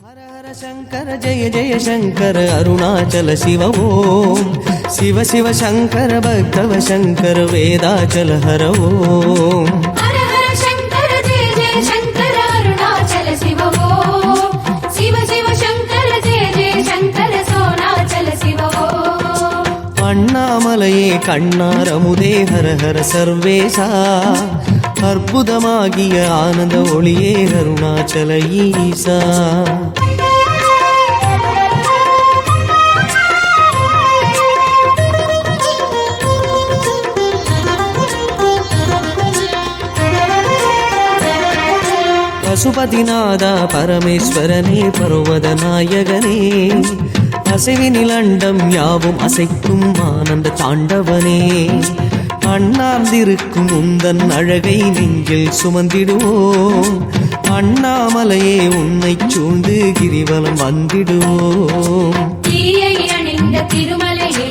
हर हर शंकर जय जय शंकर अरुणाचल शिव ओम शिव शिव शंकर भक्तव शंकर वेदाचल हर ओम हर हर शंकर जय जय शंकर अरुणाचल शिव ओम शिव शिव शंकर जय जय शंकर सोनाचल शिव ओम அண்ணாமலையே கண்ணாரமுதே ஹர ஹர சர்வேசா அற்புதமாகிய ஆனந்த ஒளியே அருணாச்சல ஈசா பசுபதிநாதா பரமேஸ்வரனே பர்வத நாயகனே அசைவினில் அண்டம் யாவும் அசைக்கும் ஆனந்த தாண்டவனே அண்ணார்ந்திருக்கும் உந்தன் அழகை நெஞ்சில் சுமந்திடுவோம் அண்ணாமலையே உன்னை சூழ்ந்து கிரிவலம் வந்திடுவோம் தீயை அணிந்த திருமலையே